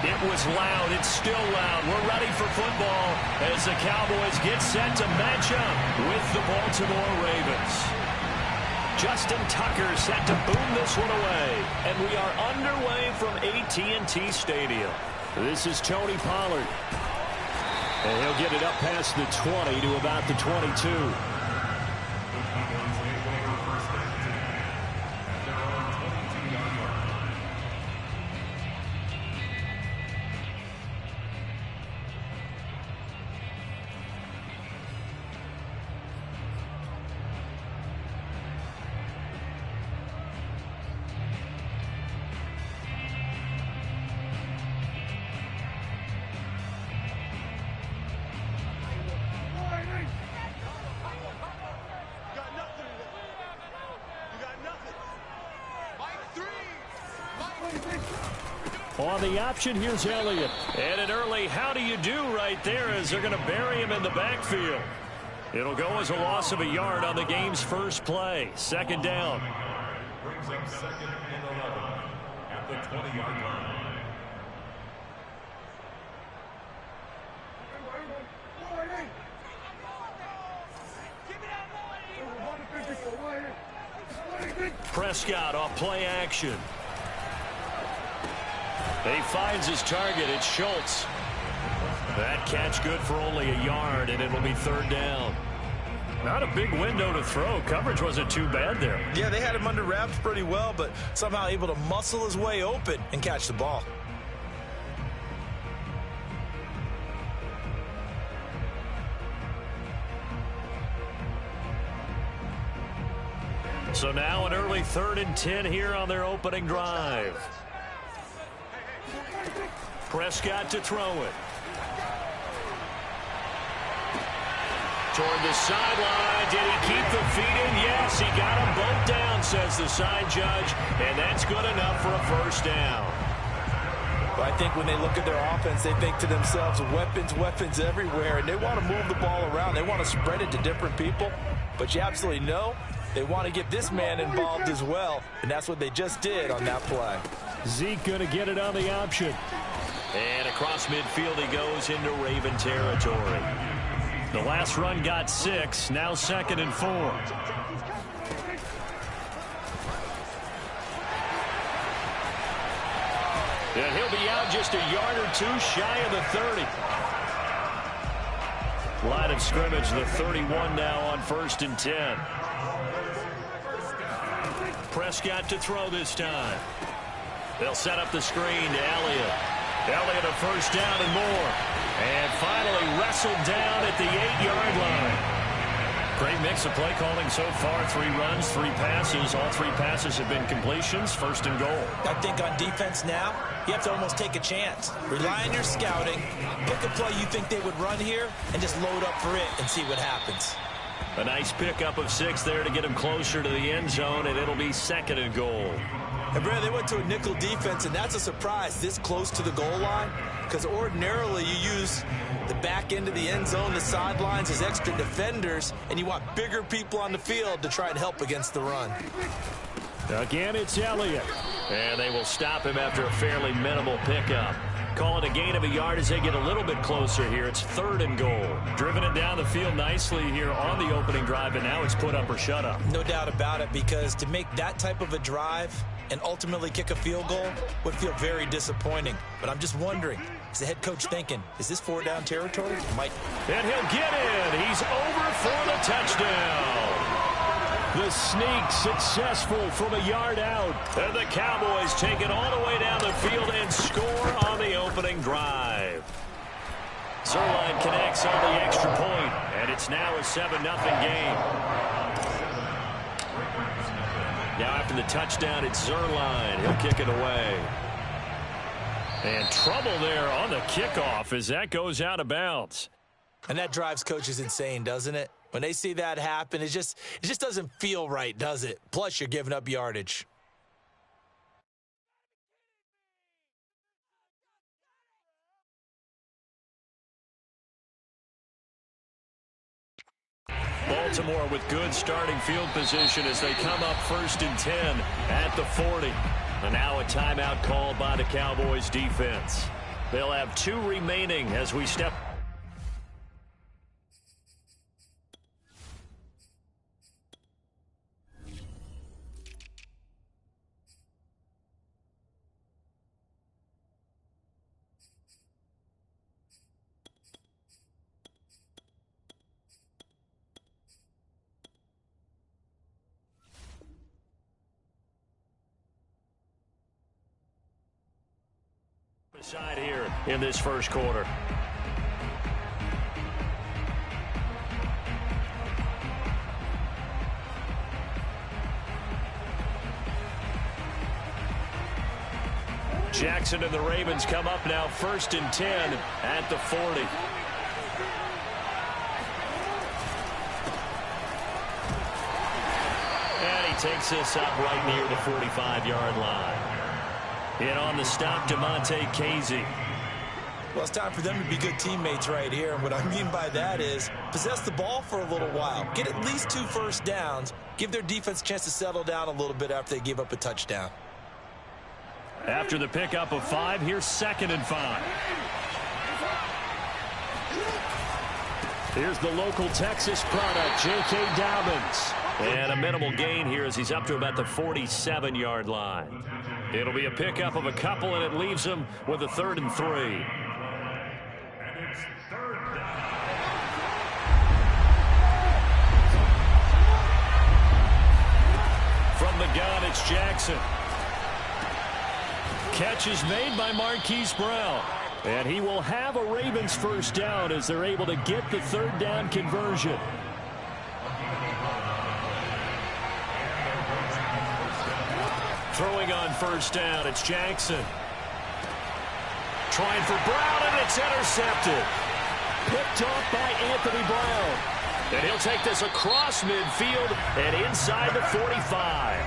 It was loud. It's still loud. We're ready for football as the Cowboys get set to match up with the Baltimore Ravens. Justin Tucker set to boom this one away. And we are underway from AT&T Stadium. This is Tony Pollard. And he'll get it up past the 20 to about the 22. On the option, here's Elliott. And an early how do you do right there as they're going to bury him in the backfield. It'll go as a loss of a yard on the game's first play. Second down. Brings up second and 11 at the 20-yard line. Prescott off play action. He finds his target. It's Schultz. That catch good for only a yard, and it'll be third down. Not a big window to throw. Coverage wasn't too bad there. Yeah, they had him under wraps pretty well, but somehow able to muscle his way open and catch the ball. So now an early 3rd and 10 here on their opening drive. Prescott to throw it. Toward the sideline. Did he keep the feet in? Yes, he got them both down, says the side judge. And that's good enough for a first down. But I think when they look at their offense, they think to themselves, weapons everywhere. And they want to move the ball around. They want to spread it to different people. But you absolutely know they want to get this man involved as well. And that's what they just did on that play. Zeke going to get it on the option. And across midfield he goes into Raven territory. The last run got 6. Now 2nd and 4. And he'll be out just a yard or two shy of the 30. Line of scrimmage, the 31 now on 1st and 10. Prescott to throw this time. They'll set up the screen to Elliott. Elliott a first down and more. And finally wrestled down at the 8-yard line. Great mix of play calling so far. 3 runs, 3 passes. All 3 passes have been completions. 1st and goal. I think on defense now, you have to almost take a chance. Rely on your scouting. Pick a play you think they would run here and just load up for it and see what happens. A nice pickup of 6 there to get him closer to the end zone, and it'll be 2nd and goal. And Brad, they went to a nickel defense, and that's a surprise this close to the goal line, because ordinarily you use the back end of the end zone, the sidelines as extra defenders, and you want bigger people on the field to try and help against the run. Again, it's Elliott. And they will stop him after a fairly minimal pickup. Call it a gain of a yard as they get a little bit closer here. It's 3rd and goal. Driven it down the field nicely here on the opening drive, and now it's put up or shut up. No doubt about it, because to make that type of a drive and ultimately kick a field goal would feel very disappointing. But I'm just wondering, is the head coach thinking, is this 4-down territory? Might. And he'll get in. He's over for the touchdown. The sneak successful from a yard out. And the Cowboys take it all the way down the field and score on the opening drive. Zerline connects on the extra point, and it's now a 7-0 game. Now after the touchdown, it's Zerline. He'll kick it away. And trouble there on the kickoff as that goes out of bounds. And that drives coaches insane, doesn't it? When they see that happen, it just doesn't feel right, does it? Plus, you're giving up yardage. Baltimore with good starting field position as they come up 1st and 10 at the 40. And now a timeout called by the Cowboys defense. They'll have 2 remaining as we step. Side here in this first quarter. Jackson and the Ravens come up now 1st and 10 at the 40. And he takes this up right near the 45-yard line. In on the stop, DeMonte Casey. Well, it's time for them to be good teammates right here. And what I mean by that is possess the ball for a little while. Get at least 2 first downs. Give their defense a chance to settle down a little bit after they give up a touchdown. After the pickup of 5, here's 2nd and 5. Here's the local Texas product, J.K. Dobbins. And a minimal gain here as he's up to about the 47-yard line. It'll be a pickup of a couple, and it leaves him with a 3rd and 3. And it's 3rd down. From the gun, it's Jackson. Catch is made by Marquise Brown. And he will have a Ravens first down as they're able to get the 3rd down conversion. Throwing on first down, it's Jackson. Trying for Brown, and it's intercepted. Picked off by Anthony Brown. And he'll take this across midfield and inside the 45.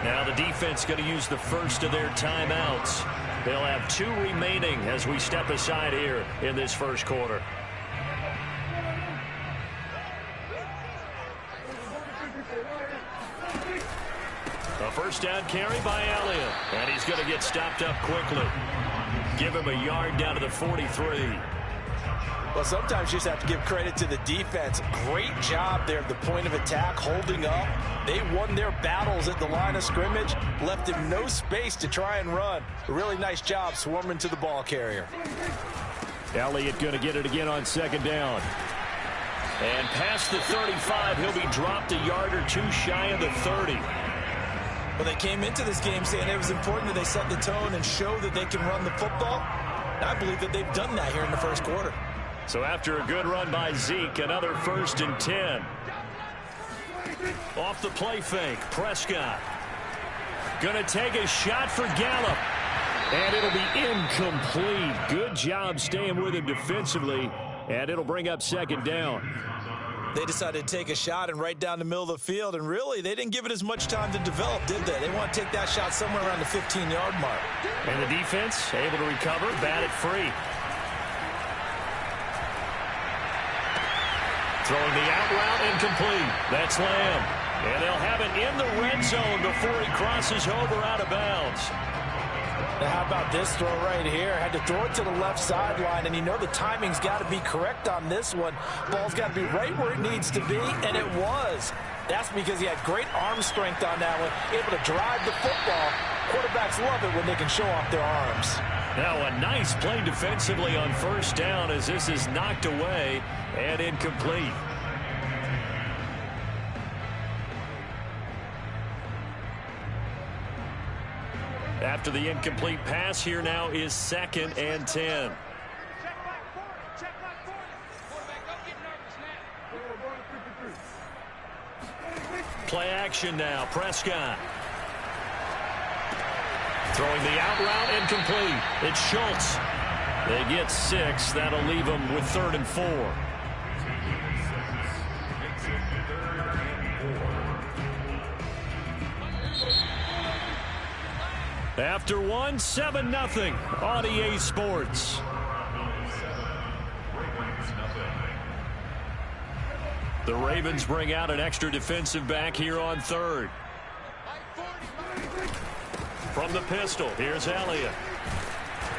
Now the defense going to use the first of their timeouts. They'll have 2 remaining as we step aside here in this first quarter. A first down carry by Elliott. And he's going to get stopped up quickly. Give him a yard down to the 43. Well, sometimes you just have to give credit to the defense. Great job there at the point of attack, holding up. They won their battles at the line of scrimmage, left him no space to try and run. A really nice job swarming to the ball carrier. Elliott going to get it again on 2nd down. And past the 35, he'll be dropped a yard or 2 shy of the 30. Well, they came into this game saying it was important that they set the tone and show that they can run the football. I believe that they've done that here in the first quarter. So after a good run by Zeke, another 1st and 10. Off the play fake, Prescott. Going to take a shot for Gallup. And it'll be incomplete. Good job staying with him defensively. And it'll bring up 2nd down. They decided to take a shot and right down the middle of the field. And really, they didn't give it as much time to develop, did they? They want to take that shot somewhere around the 15-yard mark. And the defense able to recover, bat it free. Throwing the out route, incomplete. That's Lamb. And they'll have it in the red zone before he crosses over out of bounds. Now, how about this throw right here? Had to throw it to the left sideline, and you know the timing's got to be correct on this one. Ball's got to be right where it needs to be, and it was. That's because he had great arm strength on that one, able to drive the football. Quarterbacks love it when they can show off their arms. Now a nice play defensively on first down as this is knocked away and incomplete. After the incomplete pass, here now is 2nd and 10. Play action now, Prescott. Throwing the out route, incomplete. It's Schultz. They get 6. That'll leave them with 3rd and 4. After 1, 7-0 on EA Sports. The Ravens bring out an extra defensive back here on 3rd. From the pistol, here's Elliott.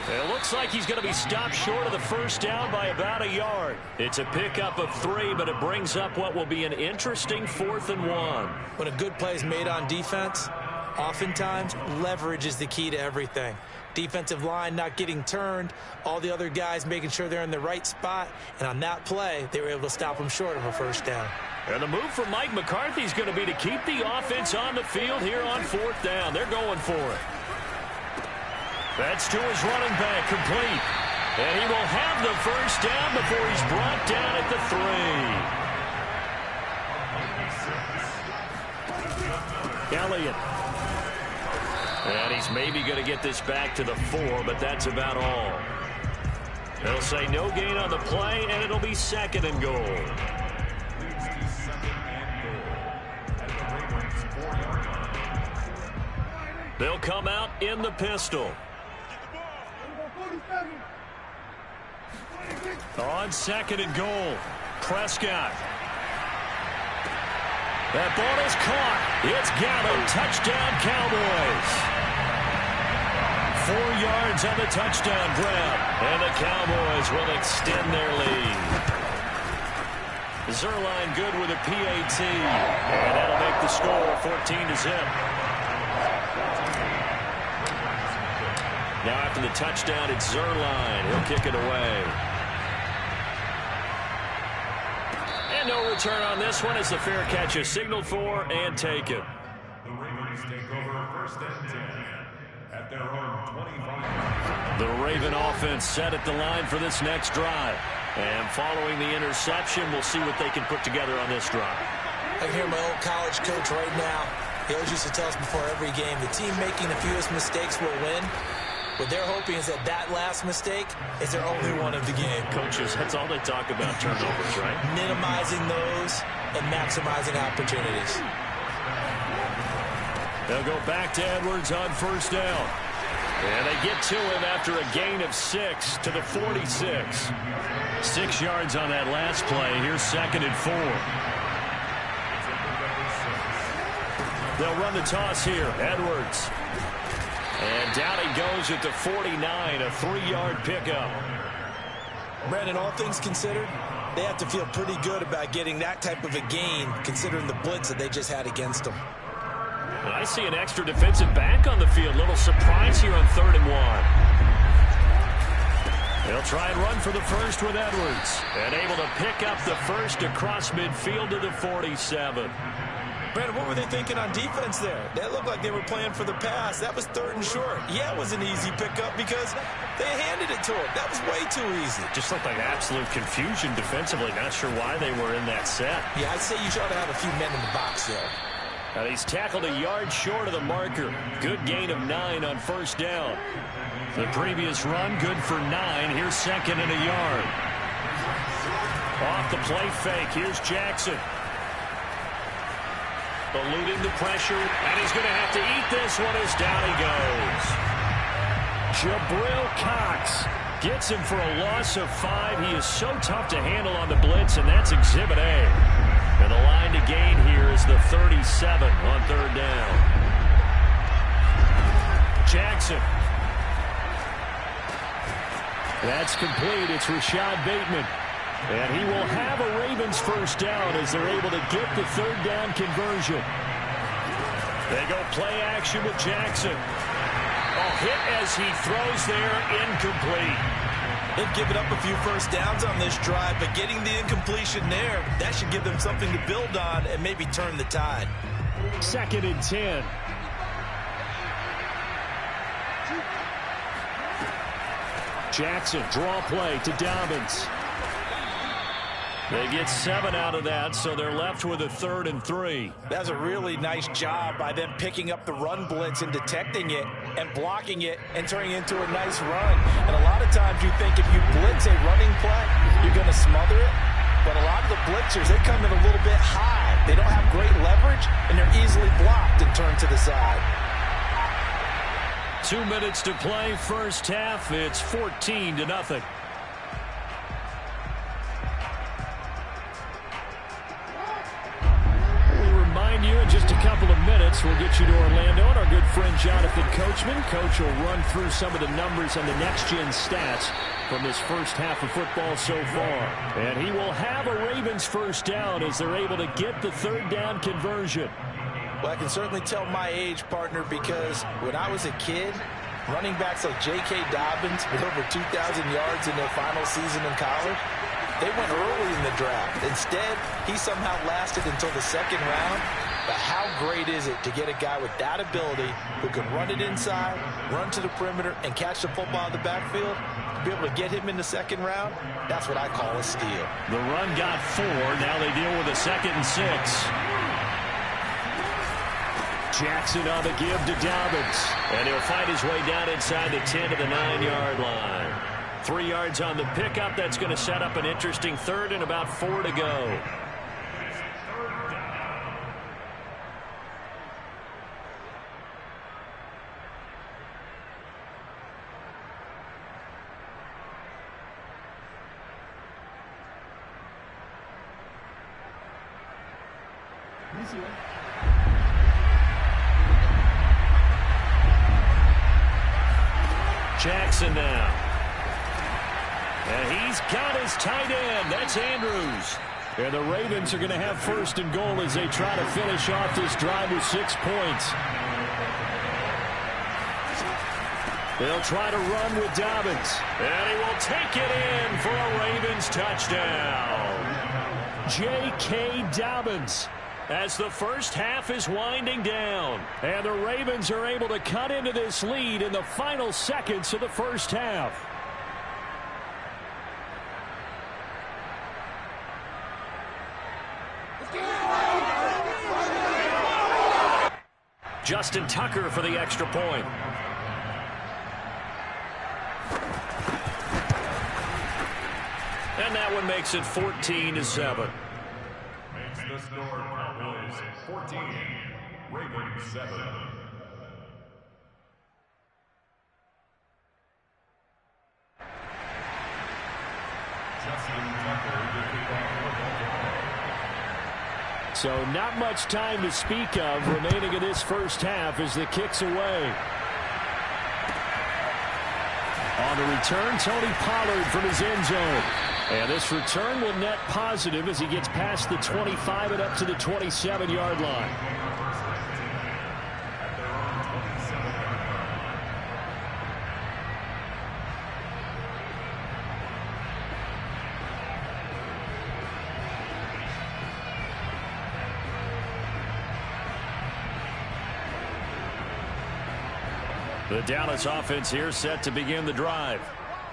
It looks like he's going to be stopped short of the first down by about a yard. It's a pickup of 3, but it brings up what will be an interesting 4th and 1. When a good play is made on defense, oftentimes leverage is the key to everything. Defensive line not getting turned, all the other guys making sure they're in the right spot, and on that play, they were able to stop them short of a first down. And the move from Mike McCarthy is going to be to keep the offense on the field here on 4th down. They're going for it. That's to his running back, complete. And he will have the first down before he's brought down at the 3. Elliott. And he's maybe going to get this back to the 4, but that's about all. They'll say no gain on the play, and it'll be 2nd and goal. They'll come out in the pistol. On 2nd and goal, Prescott. That ball is caught. It's Gallup. Touchdown, Cowboys. 4 yards on the touchdown grab. And the Cowboys will extend their lead. Zerline good with a PAT. And that'll make the score 14-0. Now after the touchdown, it's Zerline. He'll kick it away. And no return on this one as the fair catch is signaled for and taken. The Ravens take over 1st and 10 at their own 25. The Raven offense set at the line for this next drive. And following the interception, we'll see what they can put together on this drive. I can hear my old college coach right now. He always used to tell us before every game, the team making the fewest mistakes will win. What they're hoping is that that last mistake is their only one of the game. Coaches, that's all they talk about, turnovers, right? Minimizing those and maximizing opportunities. They'll go back to Edwards on 1st down. And they get to him after a gain of 6 to the 46. 6 yards on that last play. Here's 2nd and 4. They'll run the toss here. Edwards. And down he goes at the 49, a 3-yard pickup. Brandon, all things considered, they have to feel pretty good about getting that type of a gain, considering the blitz that they just had against them. And I see an extra defensive back on the field. Little surprise here on 3rd and 1. They'll try and run for the first with Edwards. And able to pick up the first across midfield to the 47. Brandon, what were they thinking on defense there? That looked like they were playing for the pass. That was 3rd and short. Yeah, it was an easy pickup because they handed it to him. That was way too easy. Just looked like absolute confusion defensively. Not sure why they were in that set. Yeah, I'd say you ought to have a few men in the box there. And he's tackled a yard short of the marker. Good gain of 9 on 1st down. The previous run, good for 9. Here's 2nd and a yard. Off the play fake. Here's Jackson. Eluding the pressure, and he's going to have to eat this one as down he goes. Jabril Cox gets him for a loss of 5. He is so tough to handle on the blitz, and that's Exhibit A. And the line to gain here is the 37 on 3rd down. Jackson. That's complete. It's Rashad Bateman. And he will have a Ravens first down as they're able to get the 3rd down conversion. They go play action with Jackson. A hit as he throws there, incomplete. They've given up a few first downs on this drive, but getting the incompletion there, that should give them something to build on and maybe turn the tide. 2nd and 10. Jackson, draw play to Dobbins. They get 7 out of that, so they're left with a 3rd and 3. That's a really nice job by them picking up the run blitz and detecting it and blocking it and turning it into a nice run. And a lot of times you think if you blitz a running play, you're going to smother it. But a lot of the blitzers, they come in a little bit high. They don't have great leverage, and they're easily blocked and turned to the side. 2 minutes to play, first half. It's 14-0. You in just a couple of minutes 6 will get you to Orlando, and our good friend Jonathan Coachman. Coach will run through some of the numbers on the next-gen stats from this first half of football so far. And he will have a Ravens first down as they're able to get the third down conversion. Well, I can certainly tell my age, partner, because when I was a kid, running backs like J.K. Dobbins with over 2,000 yards in their final season in college, they went early in the draft. Instead, he somehow lasted until the second round. But how great is it to get a guy with that ability who can run it inside, run to the perimeter, and catch the football in the backfield? To be able to get him in the second round, that's what I call a steal. The run got 4. Now they deal with a 2nd and 6. Jackson on the give to Dobbins. And he'll find his way down inside the 10 to the 9-yard line. 3 yards on the pickup. That's going to set up an interesting third and about 4 to go. Jackson now. And he's got his tight end. That's Andrews. And the Ravens are going to have first and goal as they try to finish off this drive with 6 points. They'll try to run with Dobbins. And he will take it in for a Ravens touchdown. J.K. Dobbins, as the first half is winding down. And the Ravens are able to cut into this lead in the final seconds of the first half. Justin Tucker for the extra point. And that one makes it 14-7. Makes the score Cowboys 14, Ravens 7. Justin Tucker to kick off football. So not much time to speak of remaining in this first half as the kick's away. On the return, Tony Pollard from his end zone. And this return will net positive as he gets past the 25 and up to the 27-yard line. The Dallas offense here set to begin the drive.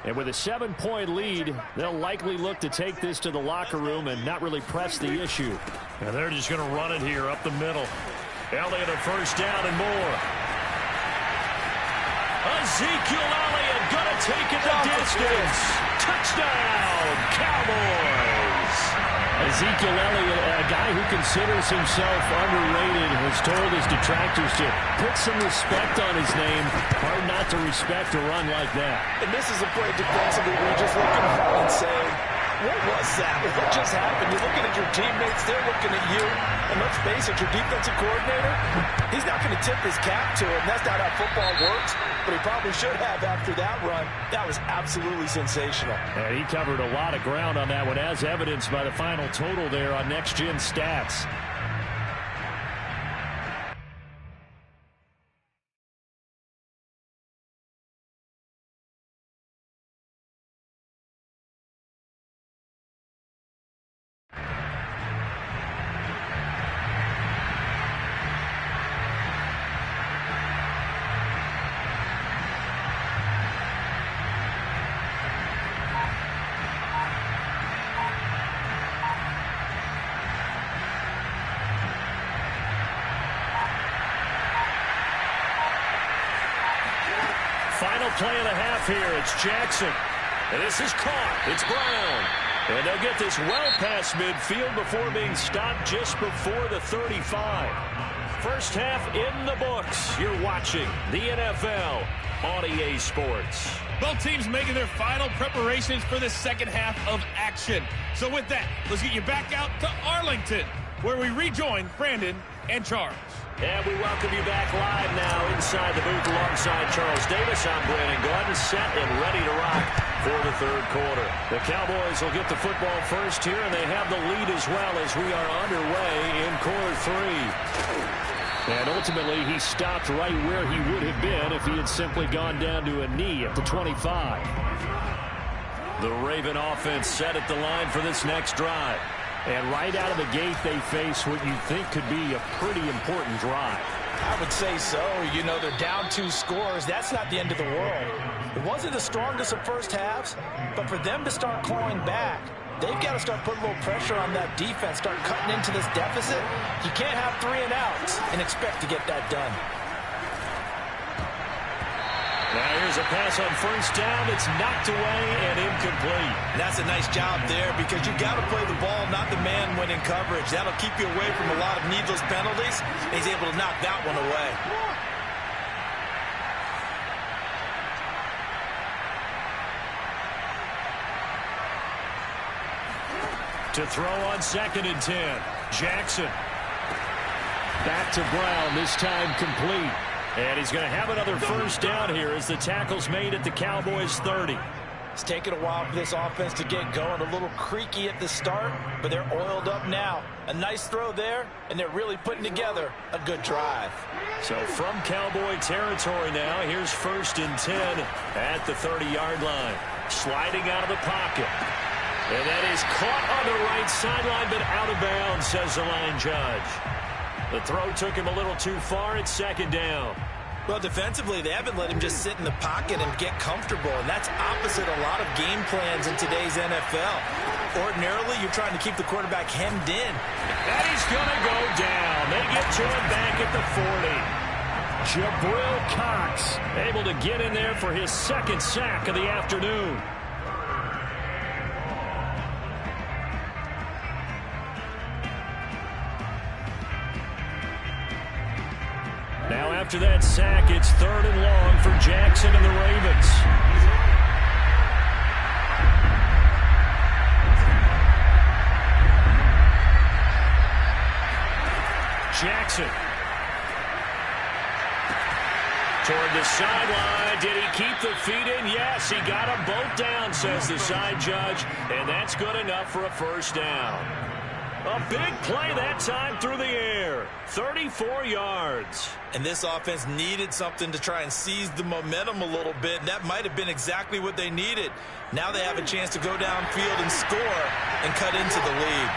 And with a 7-point lead, they'll likely look to take this to the locker room and not really press the issue. And they're just going to run it here up the middle. Elliott a first down and more. Ezekiel Elliott going to take it the distance. Touchdown, Cowboys. Ezekiel Elliott, a guy who considers himself underrated, has told his detractors to put some respect on his name. Hard not to respect a run like that. And this is a play defensively where you're just looking around and saying, what was that? What just happened? You're looking at your teammates, they're looking at you. And let's face it, your defensive coordinator, he's not going to tip his cap to it. And that's not how football works. But he probably should have after that run. That was absolutely sensational. And he covered a lot of ground on that one, as evidenced by the final total there on next-gen stats. Final play of the half here. It's Jackson. And this is caught. It's Brown. And they'll get this well past midfield before being stopped just before the 35. First half in the books. You're watching the NFL on EA Sports. Both teams making their final preparations for the second half of action. So with that, let's get you back out to Arlington, where we rejoin Brandon and Charles. And we welcome you back live now inside the booth alongside Charles Davis. I'm Brandon Gordon, set and ready to rock for the third quarter. The Cowboys will get the football first here, and they have the lead as well as we are underway in quarter three. And ultimately, he stopped right where he would have been if he had simply gone down to a knee at the 25. The Raven offense set at the line for this next drive. And right out of the gate, they face what you think could be a pretty important drive. I would say so. You know, they're down 2 scores. That's not the end of the world. It wasn't the strongest of first halves, but for them to start clawing back, they've got to start putting a little pressure on that defense, start cutting into this deficit. You can't have 3 and outs and expect to get that done. Now here's a pass on first down. It's knocked away and incomplete. That's a nice job there because you got to play the ball, not the man when in coverage. That'll keep you away from a lot of needless penalties. And he's able to knock that one away. To throw on 2nd and 10. Jackson. Back to Brown, this time complete. And he's going to have another first down here as the tackle's made at the Cowboys 30. It's taken a while for this offense to get going. A little creaky at the start, but they're oiled up now. A nice throw there, and they're really putting together a good drive. So from Cowboy territory now, here's 1st and 10 at the 30-yard line. Sliding out of the pocket. And that is caught on the right sideline, but out of bounds, says the line judge. The throw took him a little too far. It's 2nd down. Well, defensively, they haven't let him just sit in the pocket and get comfortable, and that's opposite a lot of game plans in today's NFL. Ordinarily, you're trying to keep the quarterback hemmed in. And he's going to go down. They get to him back at the 40. Jabril Cox able to get in there for his 2nd sack of the afternoon. Now after that sack, it's 3rd and long for Jackson and the Ravens. Jackson. Toward the sideline. Did he keep the feet in? Yes, he got them both down, says the side judge. And that's good enough for a first down. A big play that time through the air. 34 yards. And this offense needed something to try and seize the momentum a little bit. And that might have been exactly what they needed. Now they have a chance to go downfield and score and cut into the lead.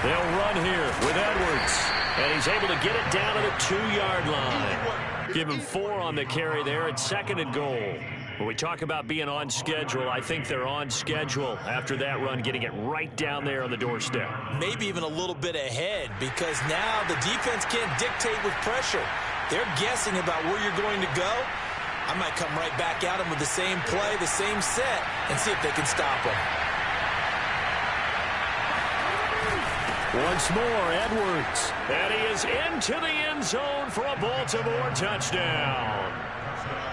They'll run here with Edwards. And he's able to get it down to the 2-yard line. Give him 4 on the carry there at 2nd and goal. When we talk about being on schedule, I think they're on schedule after that run, getting it right down there on the doorstep. Maybe even a little bit ahead because now the defense can't dictate with pressure. They're guessing about where you're going to go. I might come right back at them with the same play, the same set, and see if they can stop them. Once more, Edwards. And he is into the end zone for a Baltimore touchdown.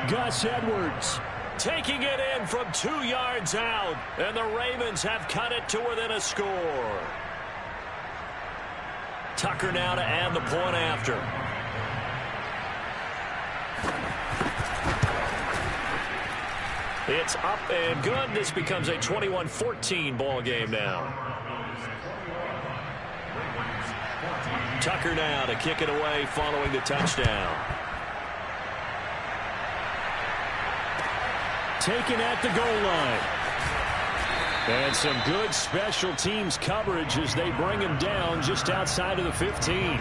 Gus Edwards taking it in from 2 yards out, and the Ravens have cut it to within a score. Tucker now to add the point after. It's up and good. This becomes a 21-14 ball game now. Tucker now to kick it away following the touchdown. Taken at the goal line. And some good special teams coverage as they bring him down just outside of the 15.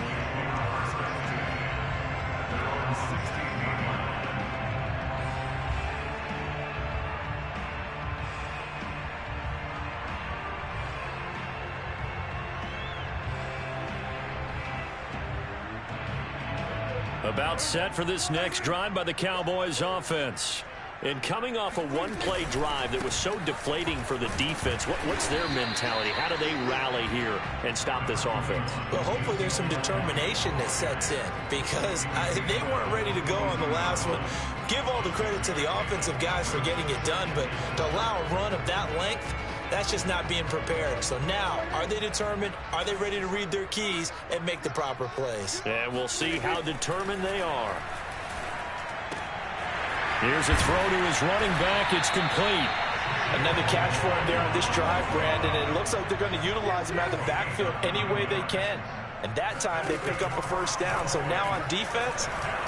About set for this next drive by the Cowboys offense. And coming off a one-play drive that was so deflating for the defense, what's their mentality? How do they rally here and stop this offense? Well, hopefully there's some determination that sets in because they weren't ready to go on the last one. Give all the credit to the offensive guys for getting it done, but to allow a run of that length, That's just not being prepared. So now, are they determined? Are they ready to read their keys and make the proper plays? And we'll see how determined they are. Here's a throw to his running back. It's complete. Another catch for him there on this drive, Brandon. And it looks like they're going to utilize him out of the backfield any way they can. And that time they pick up a first down. So now on defense,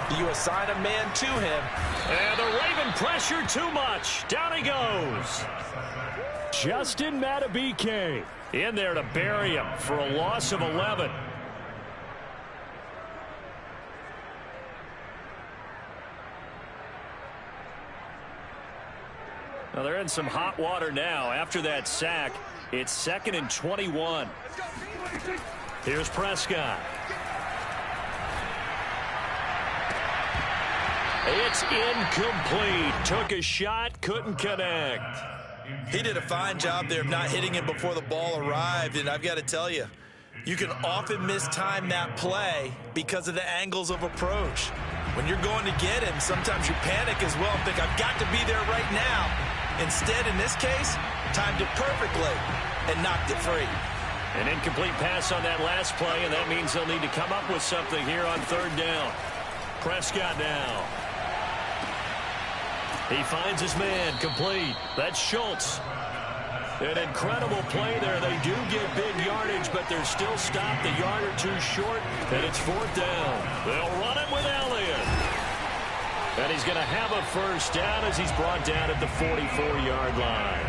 do you assign a man to him? And the Raven pressure too much. Down he goes. Justin Madden in there to bury him for a loss of 11. Now they're in some hot water now. After that sack, it's 2nd and 21. Here's Prescott. It's incomplete. Took a shot, couldn't connect. He did a fine job there of not hitting him before the ball arrived. And I've got to tell you, you can often mistime that play because of the angles of approach. When you're going to get him, sometimes you panic as well and think, I've got to be there right now. Instead, in this case, timed it perfectly and knocked it free. An incomplete pass on that last play, and that means they'll need to come up with something here on 3rd down. Prescott now. He finds his man, complete. That's Schultz. An incredible play there. They do get big yardage, but they're still stopped a yard or two short, and it's 4th down. They'll run it with Elliott. And he's going to have a first down as he's brought down at the 44-yard line.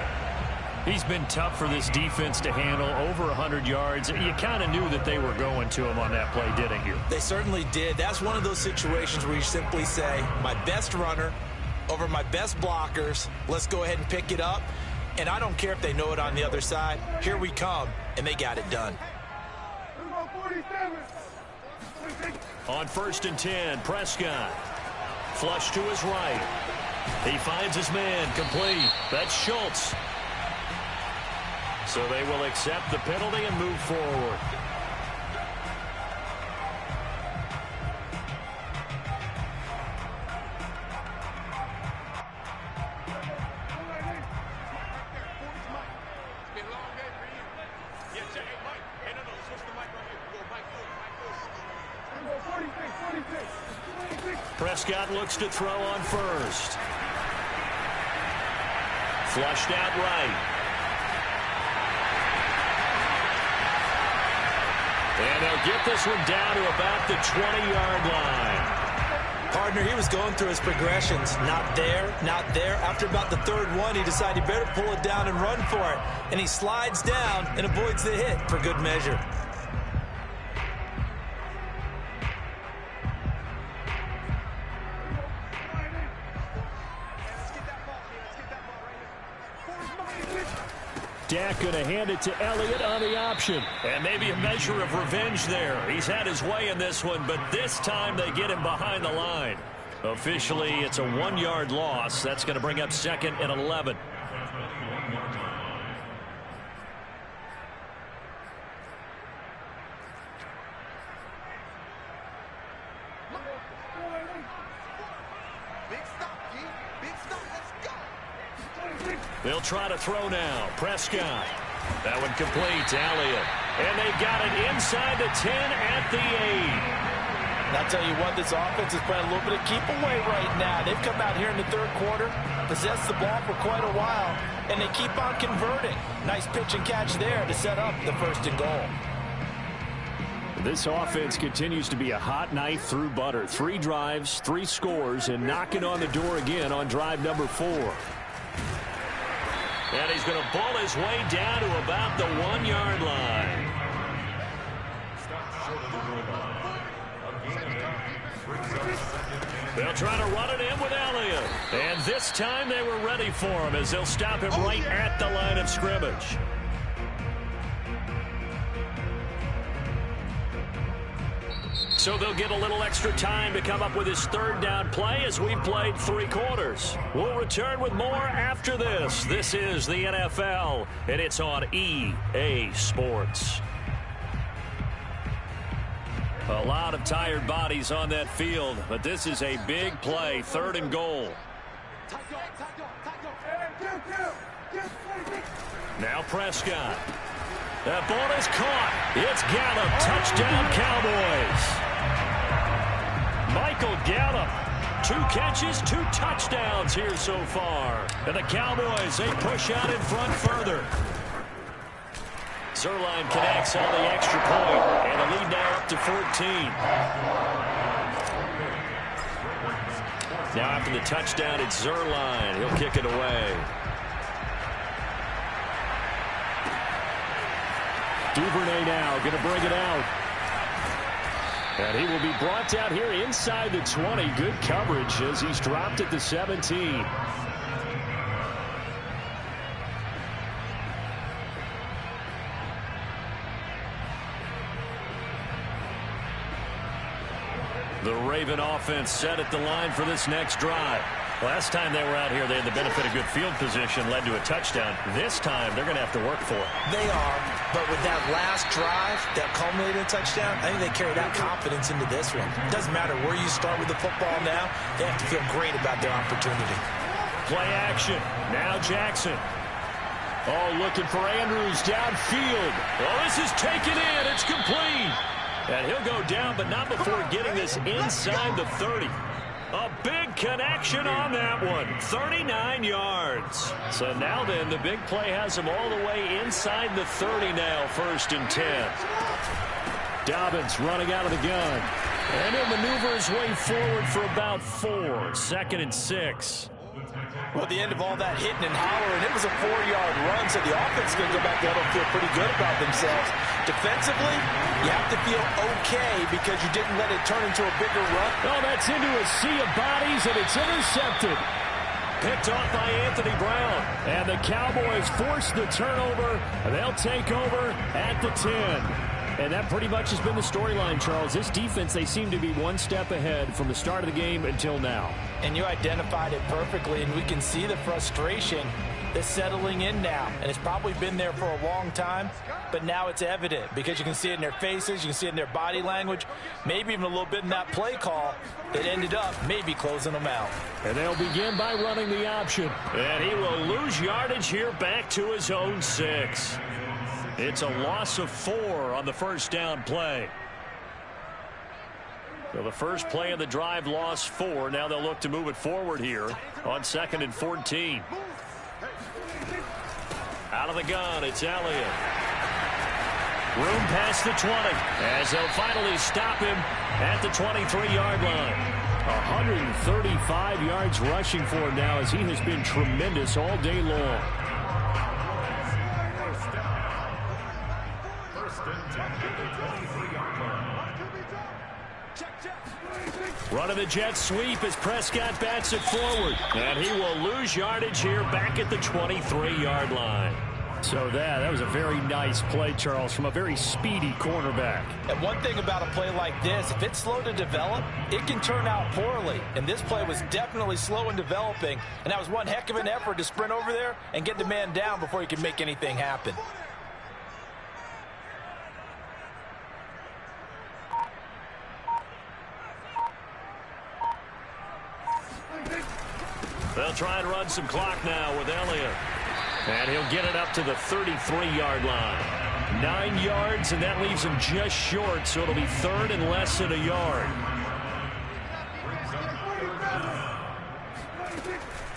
He's been tough for this defense to handle, over 100 yards. You kind of knew that they were going to him on that play, didn't you? They certainly did. That's one of those situations where you simply say, my best runner over my best blockers, let's go ahead and pick it up. And I don't care if they know it on the other side. Here we come, and they got it done. On 1st and 10, Prescott. Flush to his right. He finds his man, complete. That's Schultz. So they will accept the penalty and move forward. Prescott looks to throw on 1st. Flushed out right. And they'll get this one down to about the 20-yard line. Partner, he was going through his progressions. Not there, not there. After about the 3rd one, he decided he better pull it down and run for it. And he slides down and avoids the hit for good measure. Dak going to hand it to Elliott on the option. And maybe a measure of revenge there. He's had his way in this one, but this time they get him behind the line. Officially, it's a 1-yard loss. That's going to bring up 2nd and 11. They'll try to throw now. Prescott. That one complete to Elliott. And they got it inside the 10 at the 8. And I'll tell you what, this offense is playing a little bit of keep away right now. They've come out here in the 3rd quarter, possessed the ball for quite a while, and they keep on converting. Nice pitch and catch there to set up the 1st and goal. This offense continues to be a hot knife through butter. 3 drives, 3 scores, and knocking on the door again on drive number 4. And he's going to ball his way down to about the 1-yard line. They'll try to run it in with Elliott. And this time they were ready for him as they'll stop him right at the line of scrimmage. So they'll get a little extra time to come up with his 3rd down play as we've played 3 quarters. We'll return with more after this. This is the NFL, and it's on EA Sports. A lot of tired bodies on that field, but this is a big play, 3rd and goal. Now Prescott. That ball is caught. It's Gallup. Touchdown, Cowboys. Michael Gallup. 2 catches, 2 touchdowns here so far. And the Cowboys, they push out in front further. Zerline connects on the extra point, and the lead now up to 14. Now after the touchdown, it's Zerline. He'll kick it away. Duvernay now going to bring it out. And he will be brought down here inside the 20. Good coverage as he's dropped at the 17. The Raven offense set at the line for this next drive. Last time they were out here, they had the benefit of good field position, led to a touchdown. This time, they're going to have to work for it. They are, but with that last drive that culminated in a touchdown, I think they carry that confidence into this one. It doesn't matter where you start with the football now. They have to feel great about their opportunity. Play action. Now Jackson. Oh, looking for Andrews downfield. Oh, this is taken in. It's complete. And he'll go down, but not before getting this inside the 30. A big connection on that one. 39 yards. So now then, the big play has him all the way inside the 30 now, 1st and 10. Dobbins running out of the gun. And he'll maneuver his way forward for about 4. 2nd and 6. Well, at the end of all that hitting and hollering, it was a 4-yard run, so the offense is going to go back there and feel pretty good about themselves. Defensively, you have to feel okay because you didn't let it turn into a bigger run. Oh, that's into a sea of bodies, and it's intercepted. Picked off by Anthony Brown. And the Cowboys force the turnover. They'll take over at the 10. And that pretty much has been the storyline, Charles. This defense, they seem to be one step ahead from the start of the game until now. And you identified it perfectly, and we can see the frustration that's settling in now. And it's probably been there for a long time, but now it's evident because you can see it in their faces, you can see it in their body language, maybe even a little bit in that play call that ended up maybe closing them out. And they'll begin by running the option. And he will lose yardage here back to his own 6. It's a loss of 4 on the first down play. So the first play of the drive lost 4. Now they'll look to move it forward here on 2nd and 14. Out of the gun, it's Elliott. Room past the 20 as they'll finally stop him at the 23-yard line. 135 yards rushing for him now as he has been tremendous all day long. Running the jet sweep as Prescott bats it forward. And he will lose yardage here back at the 23-yard line. So that was a very nice play, Charles, from a very speedy cornerback. And one thing about a play like this, if it's slow to develop, it can turn out poorly. And this play was definitely slow in developing. And that was one heck of an effort to sprint over there and get the man down before he could make anything happen. They'll try and run some clock now with Elliott. And he'll get it up to the 33-yard line. 9 yards, and that leaves him just short, so it'll be 3rd and less than a yard.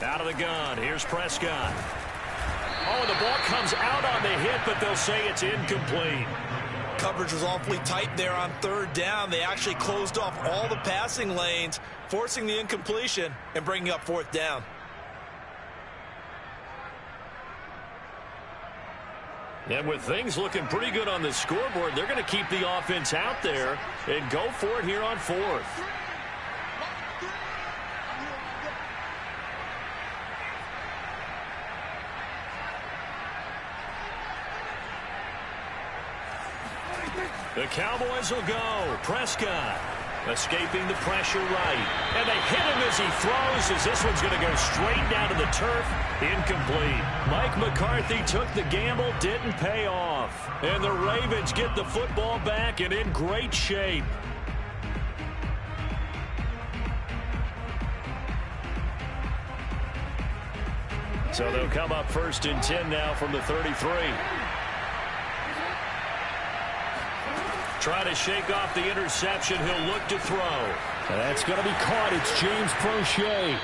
Out of the gun, here's Prescott. Oh, and the ball comes out on the hit, but they'll say it's incomplete. Coverage was awfully tight there on 3rd down. They actually closed off all the passing lanes, forcing the incompletion and bringing up 4th down. And with things looking pretty good on the scoreboard, they're going to keep the offense out there and go for it here on 4th. The Cowboys will go. Prescott escaping the pressure right. And they hit him as he throws as this one's going to go straight down to the turf. Incomplete. Mike McCarthy took the gamble, didn't pay off. And the Ravens get the football back and in great shape. So they'll come up 1st and 10 now from the 33. Try to shake off the interception. He'll look to throw. That's going to be caught. It's James Prochet.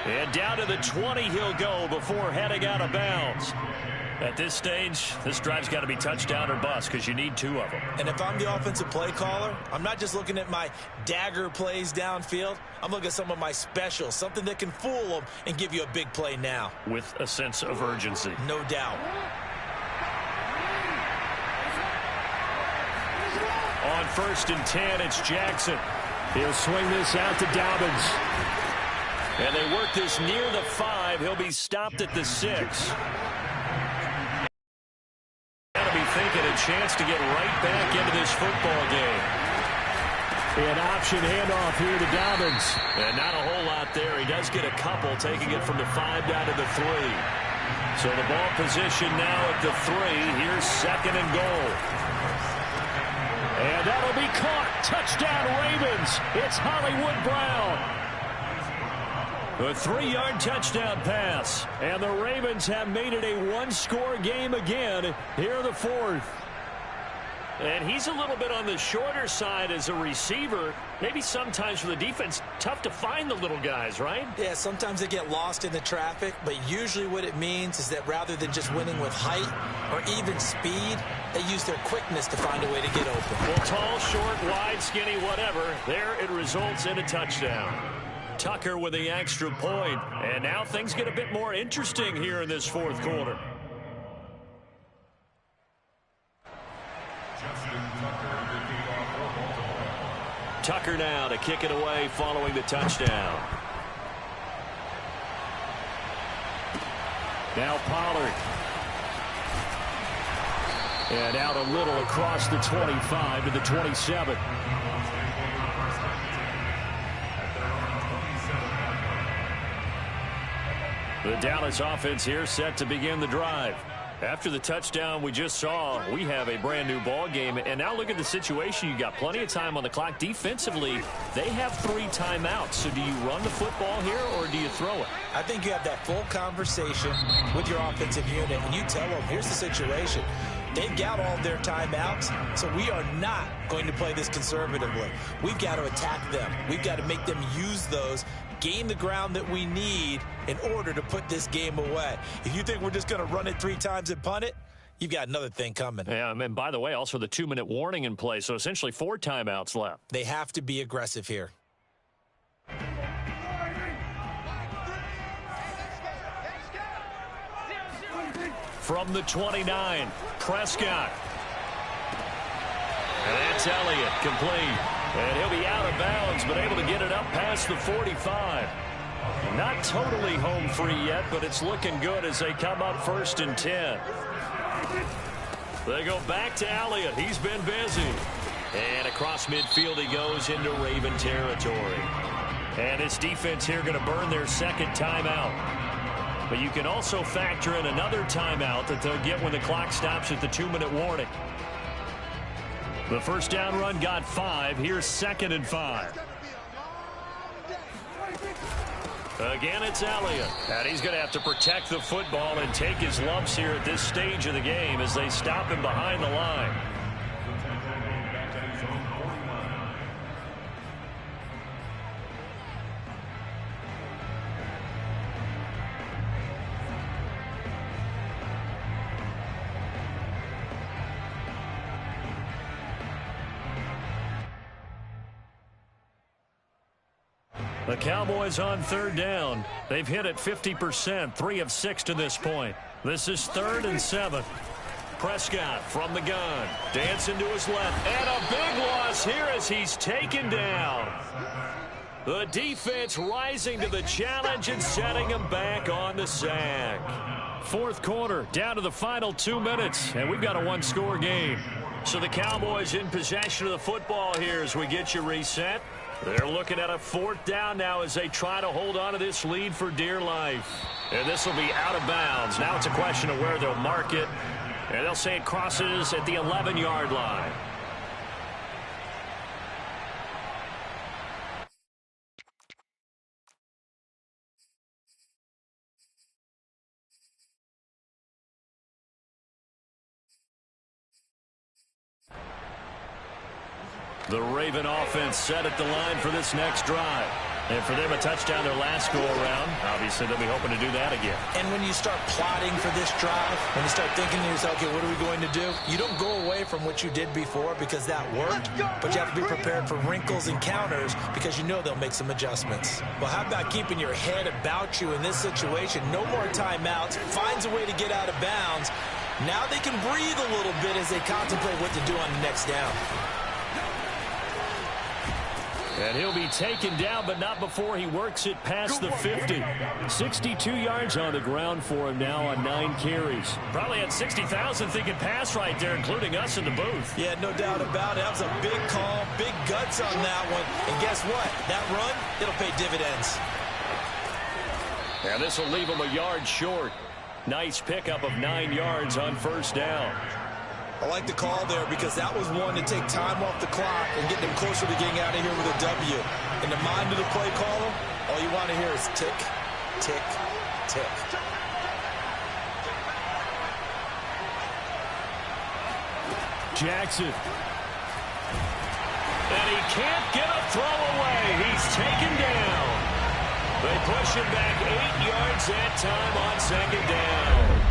And down to the 20 he'll go before heading out of bounds. At this stage, this drive's got to be touchdown or bust because you need 2 of them. And if I'm the offensive play caller, I'm not just looking at my dagger plays downfield. I'm looking at some of my specials, something that can fool them and give you a big play now. With a sense of urgency. No doubt. On 1st and 10, it's Jackson. He'll swing this out to Dobbins. And they work this near the 5. He'll be stopped at the 6. Gotta be thinking a chance to get right back into this football game. An option handoff here to Dobbins. And not a whole lot there. He does get a couple, taking it from the 5 down to the 3. So the ball position now at the 3. Here's 2nd and goal. And that'll be caught. Touchdown, Ravens. It's Hollywood Brown. A 3-yard touchdown pass. And the Ravens have made it a 1-score game again here in the 4th. And he's a little bit on the shorter side as a receiver. Maybe sometimes for the defense, tough to find the little guys, right? Yeah, sometimes they get lost in the traffic, but usually what it means is that rather than just winning with height or even speed, they use their quickness to find a way to get open. Well, tall, short, wide, skinny, whatever. There it results in a touchdown. Tucker with the extra point. And now things get a bit more interesting here in this 4th quarter. Tucker now to kick it away following the touchdown. Now Pollard. And out a little across the 25 to the 27. The Dallas offense here set to begin the drive. After the touchdown we just saw, we have a brand new ball game. And now look at the situation. You got plenty of time on the clock. Defensively, they have 3 timeouts. So do you run the football here or do you throw it? I think you have that full conversation with your offensive unit, and you tell them, here's the situation. They've got all their timeouts, so we are not going to play this conservatively. We've got to attack them. We've got to make them use those, gain the ground that we need in order to put this game away. If you think we're just going to run it 3 times and punt it, you've got another thing coming. Yeah, and by the way, also the 2-minute warning in play, so essentially 4 timeouts left. They have to be aggressive here. From the 29, Prescott. And that's Elliott, complete. And he'll be out of bounds, but able to get it up past the 45. Not totally home free yet, but it's looking good as they come up 1st and 10. They go back to Elliott. He's been busy. And across midfield he goes into Raven territory. And this defense here going to burn their 2nd timeout. But you can also factor in another timeout that they'll get when the clock stops at the 2-minute warning. The first down run got 5. Here's 2nd and 5. Again, it's Elliott. And he's going to have to protect the football and take his lumps here at this stage of the game as they stop him behind the line. The Cowboys on 3rd down. They've hit it 50%, 3 of 6 to this point. This is 3rd and 7. Prescott from the gun. Dancing to his left. And a big loss here as he's taken down. The defense rising to the challenge and setting him back on the sack. 4th quarter, down to the final 2 minutes, and we've got a 1-score game. So the Cowboys in possession of the football here as we get you reset. They're looking at a 4th down now as they try to hold on to this lead for dear life. And this will be out of bounds. Now it's a question of where they'll mark it. And they'll say it crosses at the 11-yard line. The Raven offense set at the line for this next drive. And for them, a touchdown their last go-around. Obviously, they'll be hoping to do that again. And when you start plotting for this drive, when you start thinking to yourself, okay, what are we going to do? You don't go away from what you did before because that worked, but you have to be prepared for wrinkles and counters because you know they'll make some adjustments. Well, how about keeping your head about you in this situation? No more timeouts. Finds a way to get out of bounds. Now they can breathe a little bit as they contemplate what to do on the next down. And he'll be taken down, but not before he works it past the 50. 62 yards on the ground for him now on 9 carries. Probably had 60,000 thinking pass right there, including us in the booth. Yeah, no doubt about it. That was a big call, big guts on that one. And guess what? That run, it'll pay dividends. And this will leave him a yard short. Nice pickup of 9 yards on first down. I like the call there because that was one to take time off the clock and get them closer to getting out of here with a W. In the mind of the play caller, all you want to hear is tick, tick, tick. Jackson. And he can't get a throw away. He's taken down. They push him back 8 yards that time on second down.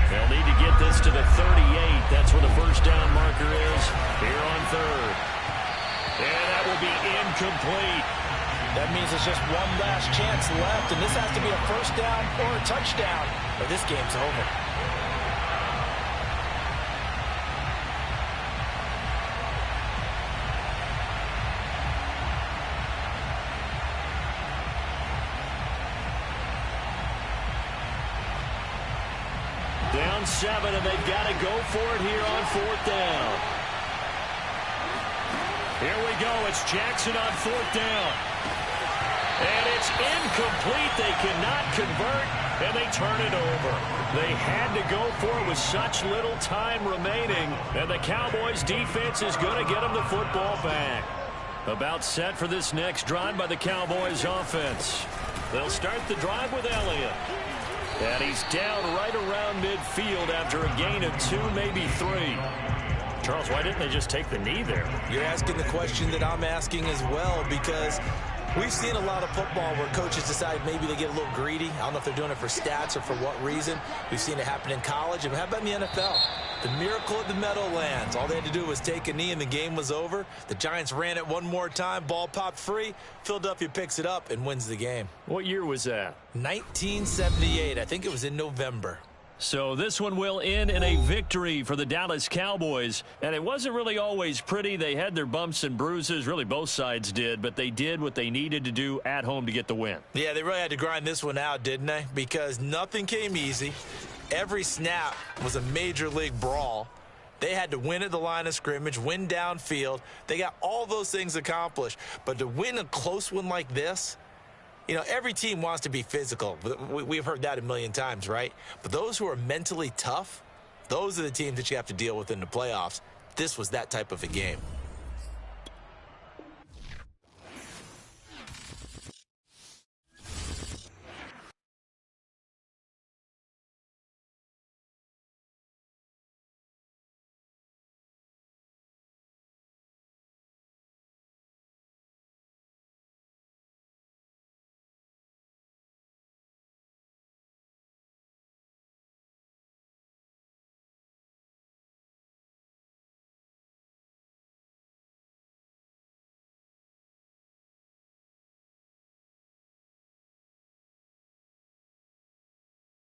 They'll need to get this to the 38. That's where the first down marker is here on third. And that will be incomplete. That means it's just one last chance left, and this has to be a first down or a touchdown, or this game's over. Down 7, and they've got to go for it here on fourth down. Here we go. It's Jackson on fourth down. And it's incomplete. They cannot convert, and they turn it over. They had to go for it with such little time remaining, and the Cowboys' defense is going to get them the football back. About set for this next drive by the Cowboys' offense. They'll start the drive with Elliott. And he's down right around midfield after a gain of 2, maybe 3. Charles, why didn't they just take the knee there? You're asking the question that I'm asking as well, because we've seen a lot of football where coaches decide maybe they get a little greedy. I don't know if they're doing it for stats or for what reason. We've seen it happen in college. And how about in the NFL? The miracle of the Meadowlands. All they had to do was take a knee and the game was over. The Giants ran it one more time. Ball popped free. Philadelphia picks it up and wins the game. What year was that? 1978. I think it was in November. So this one will end in a victory for the Dallas Cowboys. And it wasn't really always pretty. They had their bumps and bruises. Really, both sides did. But they did what they needed to do at home to get the win. Yeah, they really had to grind this one out, didn't they? Because nothing came easy. Every snap was a major league brawl. They had to win at the line of scrimmage, win downfield. They got all those things accomplished. But to win a close one like this, you know, every team wants to be physical. We've heard that a million times, right? But those who are mentally tough, those are the teams that you have to deal with in the playoffs. This was that type of a game.